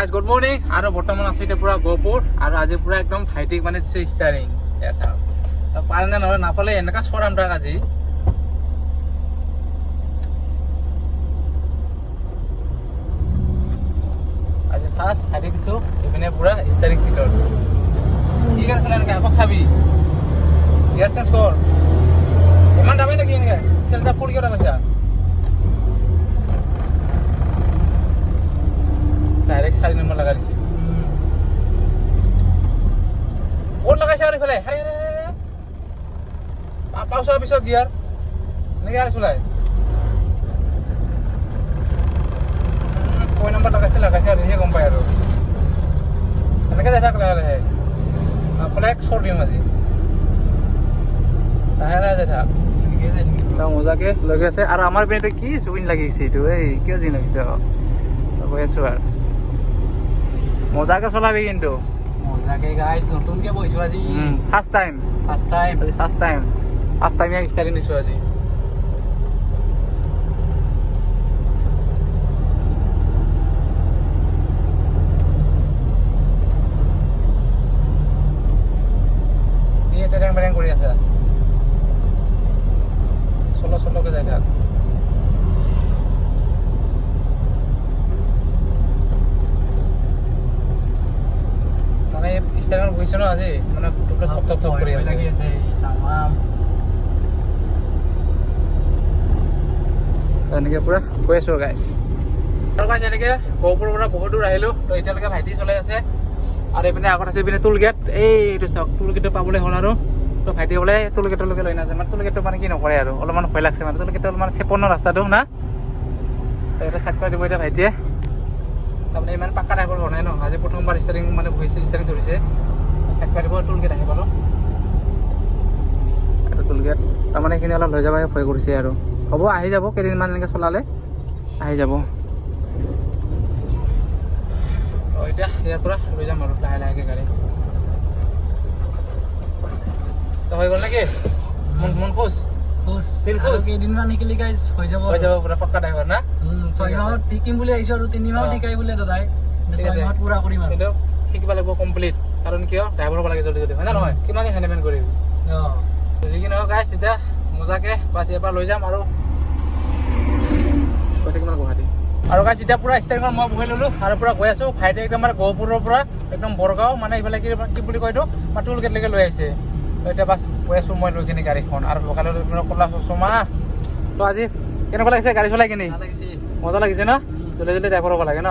Guys good morning আৰু বৰ্তমান আছে এতিয়া পুৰা গহপুৰ আৰু আজি পুৰা একদম ভাইটিক মানে দিছো ষ্টাৰিং পাৰে নে নহয় নাপালে এনেকা চৰাম তাক আজি ফাৰ্ষ্ট ভাইটিক দিছো এইপিনে পুৰা ষ্টাৰিং চিটৰ কি কাৰণে চলাই এনেকে আকৌ চাবি ইয়াৰ চেঞ্জ কৰ ইমান দামেই নেকি এনেকে চেলটা ফুল কিয় কৈছা ডাইৰেক্ট 4 নম্বৰ লগাই দিছে ক'ত লগাইছে আৰু ইফালে হাৰে পাউচৰ পিছত গিয়াৰ এনেকে আৰু চলাই কয় নম্বৰ লগাইছে আৰু সেই গম পায় আৰু এনেকে যাই থাক লাহে লাহে ফ্লেক চৰ দিম আজি লাহে লাহে যাই থাক মজাকে লগি আছে আৰু আমাৰ পিনে কি জুইন লাগিছে এইটো এই কিয় জুইন লাগিছে কৈ আছো আৰু মজাকে চলাবি কিন্তু মজাকে গাইছ নতুনকে বহিছো আজি ফাৰ্ষ্ট টাইম ষ্টাৰ্টিং দিছো আজি টেৰেং বেৰেং কৰি আছে চলকে যাই থাক মানে ষ্টাইলত গৈছে ন আজি মানে টুকৰা থপ থপ কৰি আছে এনেকে পুৰা গৈ আছো গাইছ আৰু গাইছ এনেকে গহপুৰৰ পৰা বহুত দূৰ আহিলো তো এতিয়ালৈকে ভাইটি চলাই আছে আৰু এইপিনে আগত আছে এইপিনে টুল গেট এইটো চাওক টুল গেটটো পাবলৈ হ'ল আৰু তো ভাইটি বোলে টুল গেটলৈকে লৈ নাযায় মানে টুল গেটটো মানে কি নকৰে আৰু অলপমান ভয় লাগছে মানে টুল গেটটো অলপমান চেপনৰ ৰাস্তাটো না তো এটা চাইড কৰি দিব এতিয়া ভাইটিয়ে তাৰমানে ইমান পাক্কা টাইপৰ হোৱা নাই ন আজি প্ৰথমবাৰ ষ্টাৰিং মানে বহিছে ষ্টাৰিং ধৰিছে চাইড কৰি দিব টুল গেট আহি পালোঁ এইটো টুল গেট তাৰমানে এইখিনি অলপ লৈ যাব ভয় কৰিছে আৰু হ'ব আহি যাব কেইদিনমান এনেকৈ চলালে আহি যাব এতিয়া ইয়াৰ পৰা লৈ যাম আৰু লাহে লাহেকৈ গাড়ী তো হৈ গ'ল নেকি মন খুচ কেইদিনমান শিকিলি গাইছ হৈ যাব পুৰা পাক্কা ড্ৰাইভাৰ না 6 মাহত শিকিম বুলি আহিছো আৰু 3 মাহত শিকাই বোলে দাদাই 6 মাহত পুৰা কৰিম আৰু কিন্তু শিকিব লাগিব কমপ্লিট কাৰণ কিয় ড্ৰাইভাৰ হ'ব লাগে জলদি জলদি হয় না নহয় কিমান হেণ্ডমেণ্ট কৰিবি যি কি নহওক গাইছ এতিয়া মজাকে বাছ ইয়াৰ পৰা লৈ যাম আৰু গৈ থাকিম আৰু গুৱাহাটী আৰু গাইছ এতিয়া পুৰা ষ্টাৰিঙত মই বহি ল'লোঁ আৰু পুৰা গৈ আছোঁ ভাইটি একদম মানে গহপুৰৰ পৰা একদম বৰগাঁও মানে এইফালে কি বুলি কয় এইটো মই টুল গেটলৈকে লৈ আহিছে এতিয়া বাছ গৈ আছোঁ মই লৈ কিনে গাড়ীখন আৰু লগাই লৈ ক'লা চমা তো আজি কেনেকুৱা লাগিছে গাড়ী চলাই কিনি মজা লাগিছে ন জলদি জলদি ড্ৰাইভাৰ হ'ব লাগে ন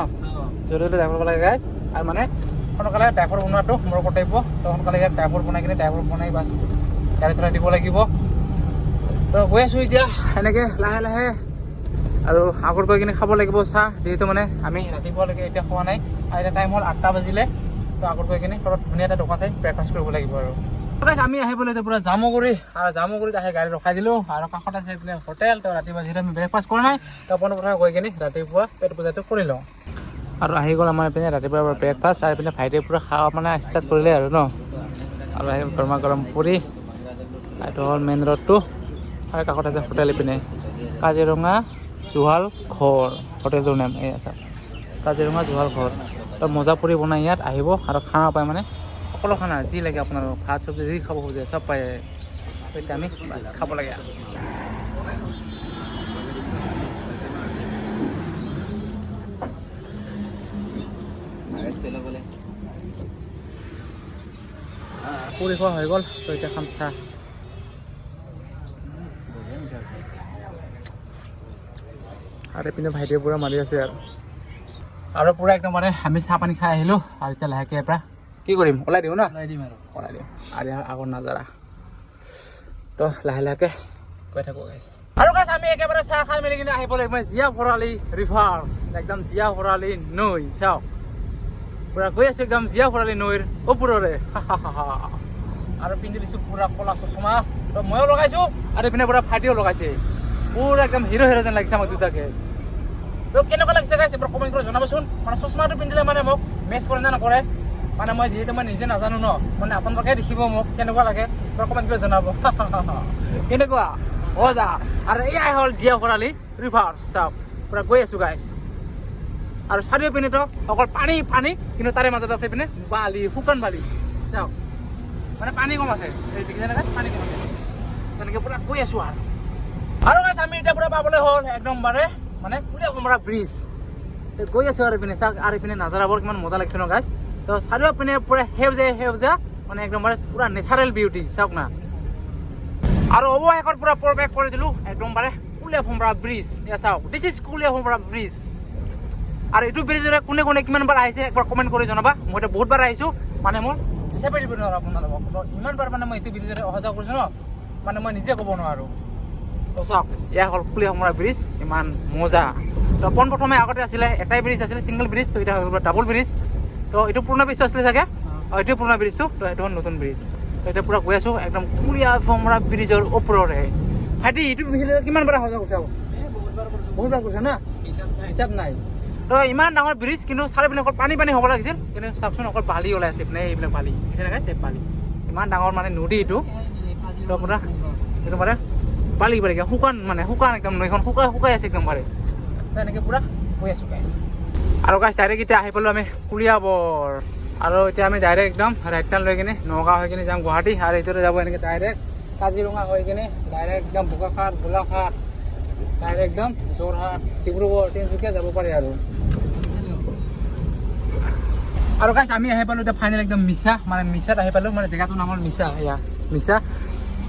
জলদি জলদি ড্ৰাইভাৰ হ'ব লাগে গাইছ আৰু মানে সোনকালে ড্ৰাইভাৰ বনোৱাটো মোৰ কৰ্তব্য তো সোনকালে ইয়াত ড্ৰাইভাৰ বনাই বাছ গাড়ী চলাই দিব লাগিব তো গৈ আছোঁ এতিয়া এনেকৈ লাহে লাহে আৰু আগত গৈ কিনে খাব লাগিব চাহ যিহেতু মানে আমি ৰাতিপুৱালৈকে এতিয়া খোৱা নাই আৰু এতিয়া টাইম হ'ল 8টা বাজিলে তো আগত গৈ কিনে ঘৰত ধুনীয়া এটা দোকান চাই ব্ৰেকফাষ্ট কৰিব লাগিব আৰু আমি আহিবলৈ এতিয়া পুৰা জামুগুৰি আৰু জামুগুৰিত আহি গাড়ী ৰখাই দিলোঁ আৰু কাষত আছে এইপিনে হোটেল তো ৰাতিপুৱা যিহেতু আমি ব্ৰেকফাষ্ট কৰা নাই তো পোনপ্ৰথমে গৈ কিনে ৰাতিপুৱা পেট পূজাটো কৰি লওঁ আৰু আহি গ'ল আমাৰ এইপিনে ৰাতিপুৱাৰ ব্ৰেকফাষ্ট আৰু এইপিনে ভাইটিয়ে পুৰা খাৱা মানে ষ্টাৰ্ট কৰিলে আৰু ন আৰু আহি গৰমা গৰম পুৰি এইটো হ'ল মেইন ৰোডটো আৰু কাষত আছে হোটেল এইপিনে কাজিৰঙা জুহাল ঘৰ হোটেলটোৰ নাম এই আছে কাজিৰঙা জুহাল ঘৰ তো মজা পুৰি বনাই ইয়াত আহিব আৰু খানা পায় মানে সকলো খানা যি লাগে আপোনাৰ ভাত চব্জি যি খাব খোজে চব পায় এতিয়া আমি বাছ খাব লাগে পুৰি খোৱা হৈ গ'ল তো এতিয়া খাম চাহ আৰু এইপিনে ভাইটিয়ে পুৰা মাৰি আছে আৰু পুৰা একদম মানে আমি চাহ পানী খাই আহিলোঁ আৰু এতিয়া লাহেকৈ পৰা কি কৰিম ওলাই দিওঁ না ওলাই দিম আৰু আগৰ নাজাৰা তো লাহে লাহেকৈ গৈ থাকোঁ গাইছ আৰু গাইছ আমি একেবাৰে চাহ খাই মেলি কিনে আহিব লাগিব জীয়া ভৰালি ৰিভাৰ একদম জীয়া ভৰালি নৈ চাওক পুৰা গৈ আছোঁ একদম জীয়া ভৰালি নৈৰ ওপৰৰে আৰু পিন্ধি দিছোঁ পুৰা ক'লা চশমা তো ময়ো লগাইছোঁ আৰু এইপিনে পুৰা ভাইটিও লগাইছে পুৰা একদম হিৰো যেন লাগিছে আমাক দুটাকে তো কেনেকুৱা লাগিছে গাইছ এবাৰ কমেণ্ট কৰি জনাবচোন মানে চশমাটো পিন্ধিলে মানে মোক মেচ কৰে নে নকৰে মানে মই যিহেতু মই নিজে নাজানো ন মানে আপোনালোকে দেখিব মোক কেনেকুৱা লাগে এবাৰ কমেণ্ট কৰি জনাব কেনেকুৱা যা আৰু এয়াই হ'ল জীয়া ভৰালি ৰিভাৰ চাওক পুৰা গৈ আছোঁ গাইছ আৰু চাৰিওপিনে তো অকল পানী পানী, কিন্তু তাৰে মাজত আছে পিনে বালি, শুকান বালি। চাওক মানে পানী কম আছে, এই দেখিছে নে পানী কম আছে, তেনেকৈ পুৰা গৈ আছোঁ আৰু গাইছ আমি এতিয়া পুৰা পাবলৈ হ'ল একদম মানে পুৰা কমৰা ব্ৰিজ গৈ আছোঁ আৰু ইপিনে চাওক, আৰু ইপিনে নাজাৰাবোৰ কিমান মজা লাগিছে ন গাইছ। তো চাৰিওপিনে পুৰা সেউজীয়া মানে একদম পুৰা নেচাৰেল বিউটি চাওক না। আৰু অৱশেষত পুৰা প্ৰৱেশ কৰি দিলোঁ একদম কুলীয়া ভোমৰা ব্ৰিজ। এয়া চাওক, দিছ ইজ কুলীয়া ভোমৰা ব্ৰিজ। আৰু এইটো ব্ৰিজৰে কোনে কোনে কিমানবাৰ আহিছে একবাৰ কমেণ্ট কৰি জনাবা। মই এতিয়া বহুতবাৰ আহিছোঁ, মানে মোৰ হিচাপে দিব নোৱাৰোঁ আপোনালোকক। ইমানবাৰ মানে মই এইটো ব্ৰিজেৰে অহা যোৱা কৰিছোঁ ন, মানে মই নিজে ক'ব নোৱাৰোঁ। তো চাওক, এয়া হ'ল কুলীয়া ভোমৰা ব্ৰিজ, ইমান মজা। তো পোনপ্ৰথমে আগতে আছিলে এটাই ব্ৰিজ আছিলে, ছিংগল ব্ৰিজ। তো এতিয়া হৈ গ'ল ডাবল ব্ৰিজ। তো এইটো পুৰণা ব্ৰিজটো আছিলে চাগে, এইটো পুৰণা ব্ৰিজটো। তো এইটো হ'ল নতুন ব্ৰিজ। তো এতিয়া পুৰা গৈ আছোঁ একদম কুলীয়া ভোমৰা ব্ৰিজৰ ওপৰৰে। ভাইটি এইটো কিমানবাৰ অহা যোৱা কৰিছে? বহুতবাৰ কৰিছে না, হিচাপ নাই। তো ইমান ডাঙৰ ব্ৰিজ, কিন্তু চাৰিওপিনে অকল পানী হ'ব লাগিছিল, কিন্তু চাওকচোন অকল বালি ওলাই আছে মানে এইবিলাক বালি, দেখিছে বালি। ইমান ডাঙৰ মানে নদী এইটো। তো পুৰা এইটো বালি শুকান একদম, নৈখন শুকাই আছে একদম তো এনেকৈ পুৰা গৈ আছোঁ গাইছ। আৰু গাইছ ডাইৰেক্ট এতিয়া আহি পালোঁ আমি কুলীয়াবৰ। আৰু এতিয়া আমি ডাইৰেক্ট একদম ৰাইট টাৰ্ণ লৈ কিনে নগাঁও হৈ কিনে যাম গুৱাহাটী, আৰু এইটোৰে যাব এনেকৈ ডাইৰেক্ট কাজিৰঙা হৈ কিনে ডাইৰেক্ট একদম বোকাখাট, গোলাঘাট, ডাইৰেক্ট একদম যোৰহাট, ডিব্ৰুগড়, তিনিচুকীয়া যাব পাৰি আৰু গাইছ আমি আহি পালোঁ এতিয়া ফাইনেল একদম মিছাত আহি পালোঁ। মানে জেগাটোৰ নাম হ'ল মিছা।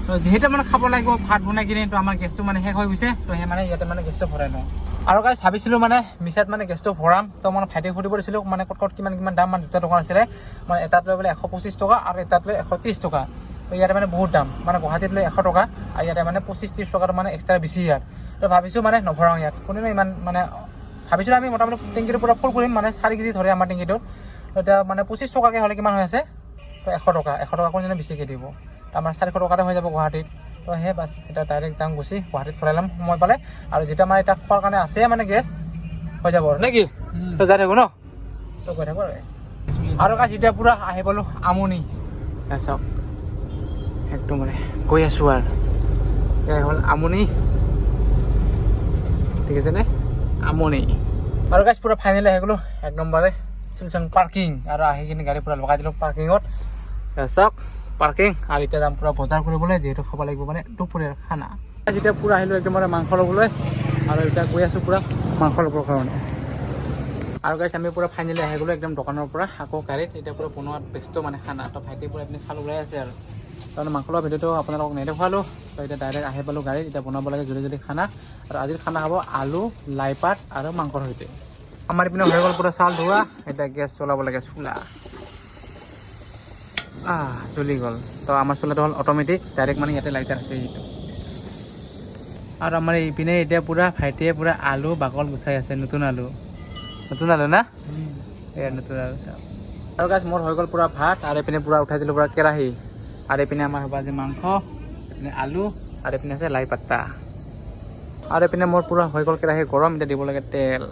তো যিহেতু মানে খাব লাগিব ভাত বনাই কিনে, তো আমাৰ গেছটো মানে শেষ হৈ গৈছে। তো সেই মানে ইয়াতে মানে গেছটো ভৰাই লওঁ। আৰু গাইছ ভাবিছিলোঁ মানে মিছাত মানে গেছটো ভৰাম। তো মানে ভাইটিক সুধিব দিছিলোঁ মানে ক'ত কিমান দাম, মানে দুটা দোকান আছিলে। মানে এটাত লৈ বোলে 125 টকা আৰু এটাত লৈ 130 টকা। তো ইয়াতে মানে বহুত দাম, মানে গুৱাহাটীত লৈ 100 টকা আৰু ইয়াতে মানে 25-30 টকাটো মানে এক্সট্ৰা বেছি ইয়াত। তো ভাবিছোঁ মানে নভৰাওঁ ইয়াত, কোনেনো ইমান মানে ভাবিছিলোঁ আমি মোটামুটি টেংকিটো পুৰা ফুল কৰিম, মানে 4 কেজি ধৰে আমাৰ টেংকিটোত। তো এতিয়া মানে 25 টকাকৈ হ'লে কিমান হৈ আছে? তো 100 টকা কোনোজনে বেছিকৈ দিব। আমাৰ 400 টকাতে হৈ যাব গুৱাহাটীত। তো সেই বাছ এতিয়া ডাইৰেক্ট যাম গুৱাহাটীত ভৰাই ল'ম সময় পালে। আৰু যেতিয়া মানে এতিয়া খোৱাৰ কাৰণে আছে মানে গেছ হৈ যাব আৰু নে কি? তো যাই থাকোঁ ন, তো গৈ থাকোঁ আৰু গেছ। আৰু গাইছ এতিয়া পুৰা আহি পালোঁ আমনি। চাওক একদম গৈ আছোঁ আৰু এয়া হ'ল আমনি, ঠিক আছে নে? আমনি। আৰু গাইছ পুৰা ফাইনেলি আহি গ'লোঁ এক নম্বৰে শিলচৰ পাৰ্কিং। আৰু আহি কিনে গাড়ী পুৰা লগাই দিলোঁ পাৰ্কিঙত। চাওক পাৰ্কিং। আৰু এতিয়া যাম পুৰা বজাৰ কৰিবলৈ, যিহেতু খাব লাগিব মানে দুপৰীয়াৰ খানা। যেতিয়া পুৰা আহিলোঁ একদম মাংস ল'বলৈ, আৰু এতিয়া গৈ আছোঁ পুৰা মাংস ল'বৰ কাৰণে। আৰু গাইছ আমি পুৰা ফাইনেলি আহি গ'লোঁ একদম দোকানৰ পৰা আকৌ গাড়ীত। এতিয়া পুৰা বনোৱাত ব্যস্ত মানে খানা। তো ভাইটি পুৰা আপুনি খাল ওলাই আছে আৰু তাৰমানে মাংস লোৱা ভিডিঅ'টো আপোনালোকক নেদেখুৱালোঁ। তো এতিয়া ডাইৰেক্ট আহি পালোঁ গাড়ীত, এতিয়া বনাব লাগে জল্দি খানা। আৰু আজিৰ খানা হ'ব আলু, লাই পাত আৰু মাংসৰ সৈতে। আমাৰ ইপিনে হৈ গ'ল পুৰা চাউল ধোৱা, এতিয়া গেছ চলাব লাগে চুলা। জ্বলি গ'ল। তো আমাৰ চুলাটো হ'ল অট'মেটিক, ডাইৰেক্ট মানে ইয়াতে লাইটাৰ আছে এইটো। আৰু আমাৰ এইপিনে এতিয়া পুৰা ভাইটিয়ে পুৰা আলু বাকল গুচাই আছে, নতুন আলু না, এয়া নতুন আলু। আৰু গাইছ মোৰ হৈ গ'ল পুৰা ভাত, আৰু এইপিনে পুৰা উঠাই দিলোঁ পুৰা কেৰাহী। আৰু এইপিনে আমাৰ হ'ব আজি মাংস, এইপিনে আলু, আৰু এইপিনে আছে লাই পাত্তা। আৰু এইপিনে মোৰ পুৰা হৈ গ'ল কেৰাহী গৰম, এতিয়া দিব লাগে তেল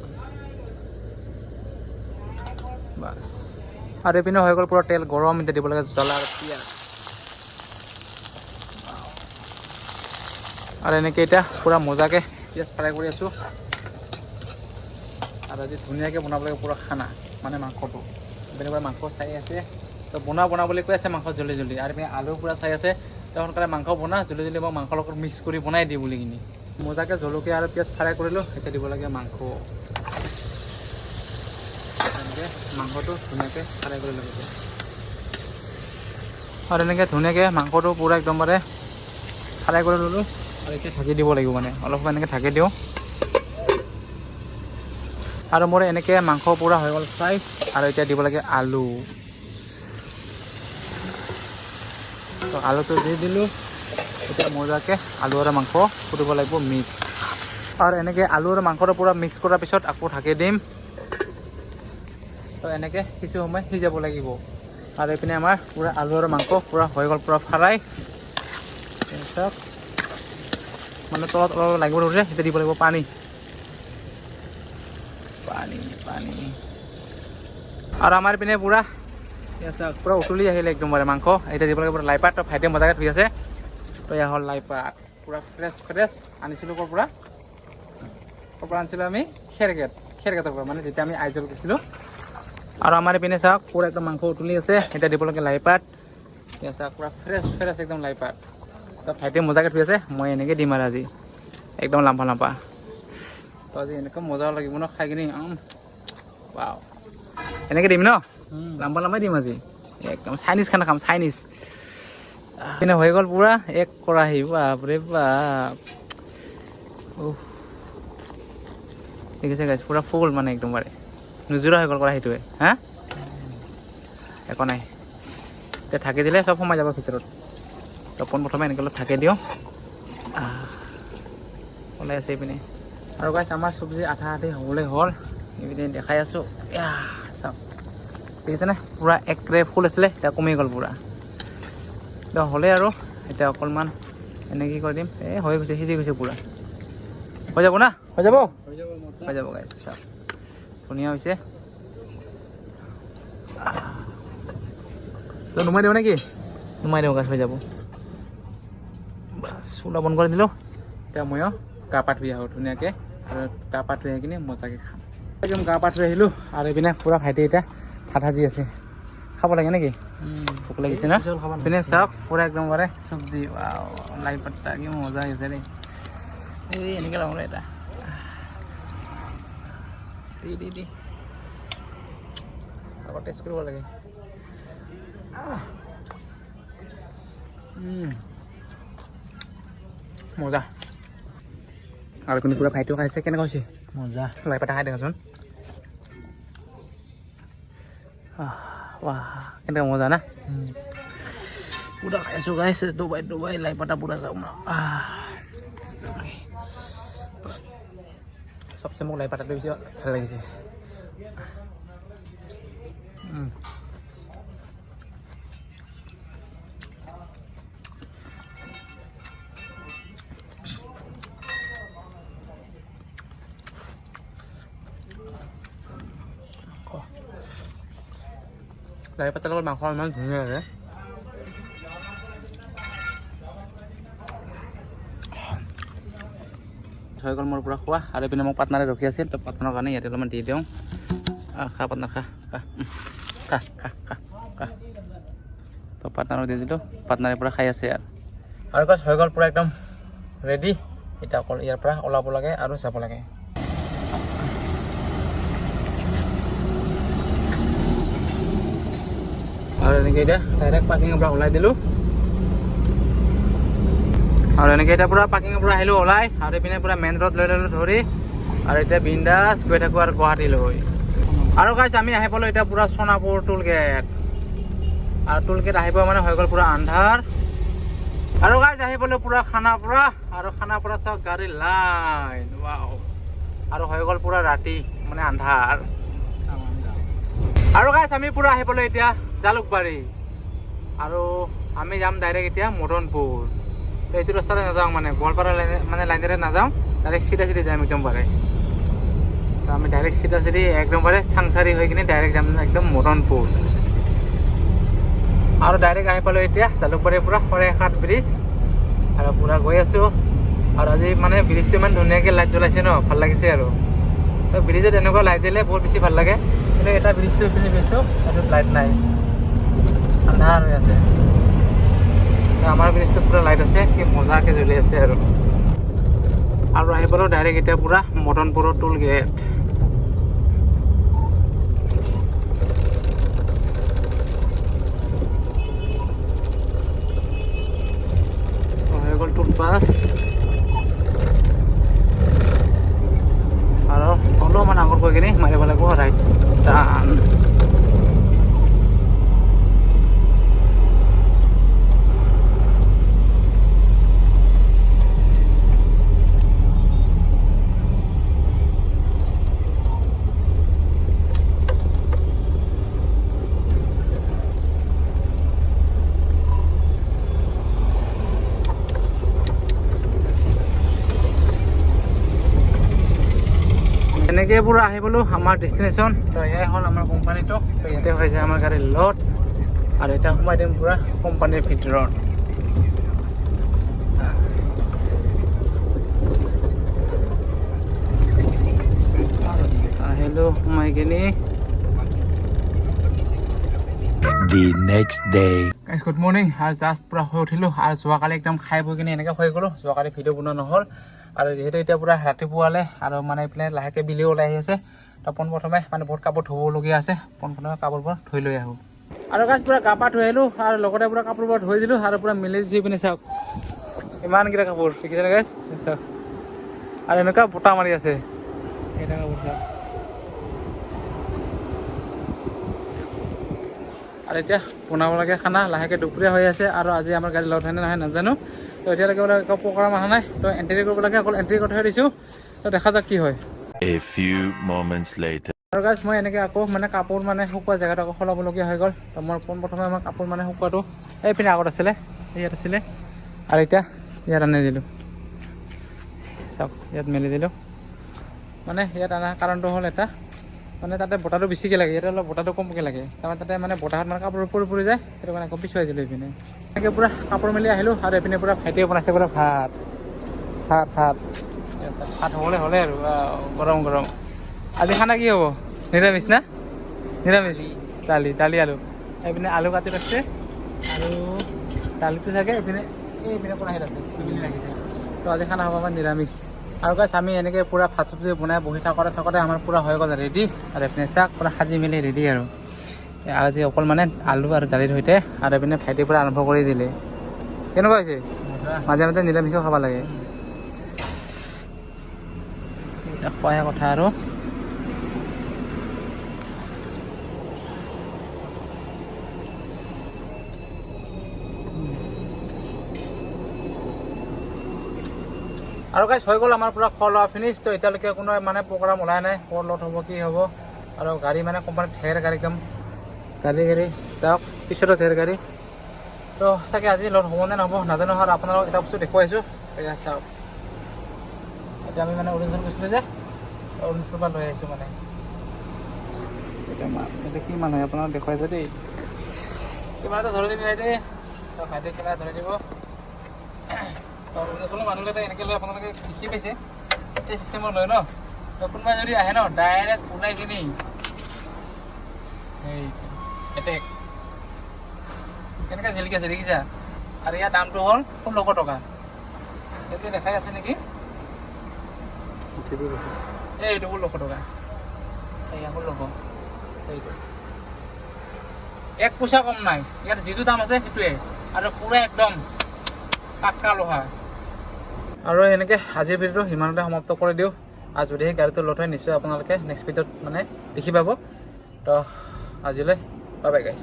বাছ। আৰু এইপিনে হৈ গ'ল পুৰা তেল গৰম, এতিয়া দিব লাগে জ্বলা আৰু পিঁয়াজ। আৰু এনেকৈ এতিয়া পুৰা মজাকৈ পিঁয়াজ ফ্ৰাই কৰি আছোঁ। আৰু আজি ধুনীয়াকৈ বনাব লাগে পুৰা খানা, মানে মাংসটো। এইপিনে পুৰা মাংস চাই আছে, তো বনা বুলি কৈ আছে মাংস জল্দি। আৰু এইপিনে আলু পুৰা চাই আছে, তো সোনকালে মাংস বনা জল্দি মই মাংসৰ লগত মিক্স কৰি বনাই দিওঁ বুলি কিনি। মজাকৈ জলকীয়া আৰু পিঁয়াজ ফ্ৰাই কৰিলোঁ, এতিয়া দিব লাগে মাংস। এনেকৈ মাংসটো ধুনীয়াকৈ ফ্ৰাই কৰি ল'ব। আৰু এনেকৈ ধুনীয়াকৈ মাংসটো পুৰা একদম ফ্ৰাই কৰি ল'লোঁ। আৰু এতিয়া ঢাকি দিব লাগিব, মানে অলপ সময় এনেকৈ ঢাকি দিওঁ। আৰু মোৰ এনেকৈ মাংস পুৰা হৈ গ'ল ফ্ৰাই। আৰু এতিয়া দিব লাগে আলু। তো আলুটো দি দিলোঁ, এতিয়া মজাকৈ আলু আৰু মাংস ফুটিব লাগিব মিক্স। আৰু এনেকৈ আলু আৰু মাংসটো পুৰা মিক্স কৰাৰ পিছত আকৌ ঢাকি দিম। তো এনেকৈ কিছু সময় সিজাব লাগিব। আৰু এইপিনে আমাৰ পুৰা আলু আৰু মাংস পুৰা হৈ গ'ল পুৰা ফ্ৰাই। তাৰপিছত মানে তলত অলপ লাগিব ধৰিছে, এতিয়া দিব লাগিব পানী। আৰু আমাৰ পিনে পুৰা উতলি আহিলে একদম মাংস। এতিয়া দিব লাগে পুৰা লাই পাত। তো ভাইটিয়ে মজাকৈ ধুই আছে। তো এয়া হ'ল লাই পাত, পুৰা ফ্ৰেছ আনিছিলোঁ ক'ৰ পৰা আনিছিলোঁ আমি খেৰঘাটৰ পৰা মানে যেতিয়া আমি আইজল গৈছিলোঁ। আৰু আমাৰ ইপিনে চাওক পূৰা একদম মাংস উতলি আছে। এতিয়া দিব লাগে লাই পাত। চাওক পূৰা ফ্ৰেছ ফ্ৰেছ একদম লাই পাত। তো ভাইটিয়ে মজাকৈ থৈ আছে, মই এনেকৈ দিম আৰু আজি একদম লাম্পা লাম্পা। তো আজি এনেকৈ মজাও লাগিব ন খাই কিনি। ৱাও, এনেকৈ দিম ন, লাম্পা লাম্পাই দিম আজি একদম। চাইনিজ খানা খাম, চাইনিজ। পিনে হৈ গ'ল পূৰা এক কৰাহি। বাপৰে বাপ, দেখিছে গাইছ, পূৰা ফুল মানে একদমবাৰে নোজোৰা হৈ গ'ল কৰাহিটোৱে। হা, একো নাই, এতিয়া ঢাকি দিলে চব সোমাই যাব ভিতৰত। তো প্ৰথমে এনেকৈ অলপ ঢাকি দিওঁ। ওলাই আছে এইপিনে। আৰু গাইছ আমাৰ চব্জি আধা আধি হ'বলৈ হ'ল। এইপিনে দেখাই আছোঁ, চাওক দেখিছেনে, পূৰা একৰে ফুল আছিলে, এতিয়া কমি গ'ল পূৰা। তো হ'লেই আৰু এতিয়া অকণমান এনেকৈ কৰি দিম। হৈ গৈছে, সিজি গৈছে পূৰা। হৈ যাব না, হৈ যাব, হৈ যাব গাইছ। চাওক ধুনীয়া হৈছে। তো নুমাই দিওঁ নেকি? নুমাই দিওঁ গাছ, হৈ যাব। বাছ চুলা বন্ধ কৰি দিলোঁ। এতিয়া ময়ো গা পা ধুই আহোঁ ধুনীয়াকৈ। আৰু গা পা ধুই আহি কিনে মজাকৈ খাম। একদম গা পা ধুই আহিলোঁ। আৰু এইপিনে পূৰা ভাইটি এতিয়া ভাত সাজি আছে। খাব লাগে নেকি? ভোক লাগিছে না? পিনে চাওক পূৰা একদম বাৰে চব্জি। লাই পাতা কি মজা হৈছে দেই। এই এনেকৈ ল'ম এটা দি আকৌ টেষ্ট কৰিব লাগে। মজা। আৰু কিন্তু পূৰা ভাইটিও খাইছে, কেনেকুৱা হৈছে? মজা। লাই পাতা খাই দেখাচোন। কেনেকুৱা মজা না? পূৰা খাইছোঁ গাইছ, ডুবাই লাই পাতা পূৰা যাওঁ ন। চবচে মোক লাই পাতাটো বেছি ভাল লাগিছে। লাই পাতাৰ লগত মাংস ইমান ধুনীয়া লাগে। হৈ গ'ল মোৰ পূৰা খোৱা। আৰু এইপিনে মোক পাৰ্টনাৰে ৰখি আছিল, তো পাৰ্টনাৰৰ কাৰণে ইয়াতে অলপমান দি দিওঁ। খা পাৰ্টনাৰ, খা খা খা খা খা। তো পাৰ্টনাৰক দি দিলোঁ, পাৰ্টনাৰে পূৰা খাই আছে আৰু বাছ হৈ গ'ল পূৰা একদম ৰেডি। এতিয়া অকল ইয়াৰ পৰা ওলাব লাগে আৰু যাব লাগে। আৰু এনেকৈ এতিয়া ডাইৰেক্ট পাৰ্কিঙৰ পৰা ওলাই দিলোঁ। আৰু এনেকৈ এতিয়া পূৰা পাৰ্কিঙৰ পৰা আহিলোঁ ওলাই। আৰু এইপিনে পূৰা মেইন ৰোড লৈ ল'লোঁ ধৰি। আৰু এতিয়া বিন্দাছ গৈ থাকোঁ আৰু গুৱাহাটীলৈ। আৰু গাইছ আমি আহি পালোঁ এতিয়া পূৰা সোণাপুৰ টোল গেট। আৰু টোল গেট আহি পোৱা মানে হৈ গ'ল পূৰা আন্ধাৰ। আৰু গাইছ আহি পালোঁ পূৰা খানাপাৰা। আৰু খানাপাৰা চাওক গাড়ী লাইন। আৰু হৈ গ'ল পূৰা ৰাতি মানে আন্ধাৰ। আৰু গাইছ আমি পূৰা আহি পালোঁ এতিয়া জালুকবাৰী। আৰু আমি যাম ডাইৰেক্ট এতিয়া মদনপুৰ। তো এইটো ৰাস্তাৰে নাযাওঁ, মানে গোৱালপাৰা লাইনেৰে নাযাওঁ, ডাইৰেক্ট চিধা যাম একদমবাৰে। তো আমি ডাইৰেক্ট চিধা একদমবাৰে চাংচাৰি হৈ কিনে ডাইৰেক্ট যাম একদম মদনপুৰ। আৰু ডাইৰেক্ট আহি পালোঁ এতিয়া জালুকবাৰীৰ পৰা শৰাইঘাট ব্ৰিজ। আৰু পূৰা গৈ আছোঁ। আৰু আজি মানে ব্ৰিজটো ইমান ধুনীয়াকৈ লাইট জ্বলাইছে ন, ভাল লাগিছে। আৰু তো ব্ৰিজত এনেকুৱা লাইট দিলে বহুত বেছি ভাল লাগে। কিন্তু এটা ব্ৰিজটো এইপিনে ব্ৰিজটো তাত লাইট নাই, আন্ধাৰ হৈ আছে। আমাৰ ব্ৰিজটোত পূৰা লাইট আছে, কি মজাকৈ জ্বলি আছে। আৰু আহি পালোঁ ডাইৰেক্ট এতিয়া পূৰা মদনপুৰৰ টোল গেট। হৈ গ'ল টোল পাছ। আৰু অলপমান আগত গৈ কিনি মাৰিব লাগিব ৰাইট টাৰ্ণ। এনেকৈ পূৰা আহি পালোঁ আমাৰ ডেষ্টিনেশ্যন। তো এয়াই হ'ল আমাৰ কোম্পানীটো। তো ইয়াতে হৈ যায় আমাৰ গাড়ীৰ লড। আৰু এতিয়া সোমাই দিম পূৰা কোম্পানীৰ ভিতৰত। আহিলোঁ সোমাই কিনি The next day. Guys good morning আৰু জাষ্ট পূৰা শুই উঠিলোঁ আৰু যোৱাকালি একদম খাই বৈ কিনি এনেকৈ শুই গ'লোঁ যোৱাকালি ভিডিঅ' বনোৱা নহ'ল আৰু যিহেতু এতিয়া পূৰা ৰাতিপুৱালে আৰু মানে এইপিনে লাহেকৈ বিলিও ওলাই আহি আছে তো পোনপ্ৰথমে মানে বহুত কাপোৰ ধুবলগীয়া আছে পোনপ্ৰথমে কাপোৰবোৰ ধুই লৈ আহোঁ আৰু গাইজ পূৰা গা পা ধুই আহিলোঁ আৰু লগতে পূৰা কাপোৰবোৰ ধুই দিলোঁ আৰু পূৰা মিলি দি পিনে চাওক ইমানকেইটা কাপোৰ দেখিছেনে গাইজ চাওক আৰু এনেকুৱা বতাহ মাৰি আছে এইটা কাপোৰ চাওক আৰু এতিয়া বনাব লাগে খানা লাহেকৈ দুপৰীয়া হৈ আছে আৰু আজি আমাৰ গাড়ী লগ হয়নে নহয় নাজানো তো এতিয়ালৈকে বোলে একো প্ৰগ্ৰাম অহা নাই তো এণ্ট্ৰি কৰিব লাগে অকল এণ্ট্ৰি কৰি থৈ দিছোঁ তো দেখা যাওক কি হয় A few moments later. আৰু গাইজ মই এনেকৈ আকৌ মানে কাপোৰ মানে শুকোৱা জেগাত আকৌ সলাবলগীয়া হৈ গ'ল তো মই পোনপ্ৰথমে আমাৰ কাপোৰ মানে শুকোৱাটো এইপিনে আগত আছিলে ইয়াত আছিলে আৰু এতিয়া ইয়াত আনি দিলোঁ চাওক ইয়াত মেলি দিলোঁ মানে ইয়াত অনা কাৰণটো হ'ল এটা মানে তাতে বতাহটো বেছিকৈ লাগে ইয়াতে অলপ বতাহটো কমকৈ লাগে তাৰমানে তাতে মানে বতাহত মানে কাপোৰ পৰি যায় সেইটো কাৰণে আকৌ পিছুৱাই দিলোঁ এইপিনে এনেকৈ পূৰা কাপোৰ মেলি আহিলোঁ আৰু এইপিনে পূৰা ভাইটিয়ে বনাইছে পূৰা ভাত হ'লে আৰু গৰম গৰম আজি খানা কি হ'ব নিৰামিষ না নিৰামিষ দালি আলু এইপিনে আলু কাটি ৰাখছে আৰু দালিটো চাগে এইপিনে পৰা আহি আছে লাগিছে তো আজি খানা হ'ব আমাৰ নিৰামিষ আৰু গাইছ আমি এনেকৈ পূৰা ভাত চব্জি বনাই বহি থাকোঁতে আমাৰ পূৰা হৈ গ'ল ৰেডি আৰু এইপিনে চাক পূৰা সাজি মেলি ৰেডি আৰু আজি অকল মানে আলু আৰু দালিৰ সৈতে আৰু এইপিনে ভাইটিৰ পৰা আৰম্ভ কৰি দিলে কেনেকুৱা হৈছে মাজে মাজে নিৰামিষো খাব লাগে খোৱাহে কথা আৰু আৰু গাইছ হৈ গ'ল আমাৰ পূৰা খোৱা লোৱা ফিনিছ তো এতিয়ালৈকে কোনো মানে প্ৰগ্ৰাম ওলাই নাই ক'ত লট হ'ব কি হ'ব আৰু গাড়ী মানে কোম্পানীত ঢেৰ গাড়ী একদম গাড়ী যাওক পিছতো ঢেৰ গাড়ী তো চাগে আজি লট হ'ব নে নহ'ব নাজানো আৰু আপোনালোকক এটা বস্তু দেখুৱাইছোঁ এয়া চাওক এতিয়া আমি মানে অৰুণাচল গৈছিলোঁ যে অৰুণাচলৰ পৰা লৈ আহিছোঁ মানে এতিয়া কি মানুহ আপোনালোক দেখুৱাইছোঁ দেই কিমান এটা ধৰি দিবি ভাইটি তো ভাইটি খেলা ধৰি দিব অৰুণাচলৰ মানুহবিলাকে এনেকৈ লৈ আপোনালোকে শিকি পাইছে এই চিষ্টেমত লয় ন তো কোনোবাই যদি আহে ন ডাইৰেক্ট ওলাই কিনি এই এটেক কেনেকৈ জিলিকি আছে দেখিছা আৰু ইয়াৰ দামটো হ'ল 1600 টকা এতিয়া দেখাই আছে নেকি এইটো 1600 টকা এয়া 1600 এইটো এক পইচা কম নাই ইয়াত যিটো দাম আছে সেইটোৱে আৰু পূৰা একদম পাক্কা লোহা আৰু এনেকৈ আজিৰ ভিডিঅ'টো সিমানতে সমাপ্ত কৰি দিওঁ আৰু যদিহে গাড়ীটো লট হয় নিশ্চয় আপোনালোকে নেক্সট ভিডিঅ'ত মানে দেখি পাব তো আজিলৈ বাই বাই গাইছ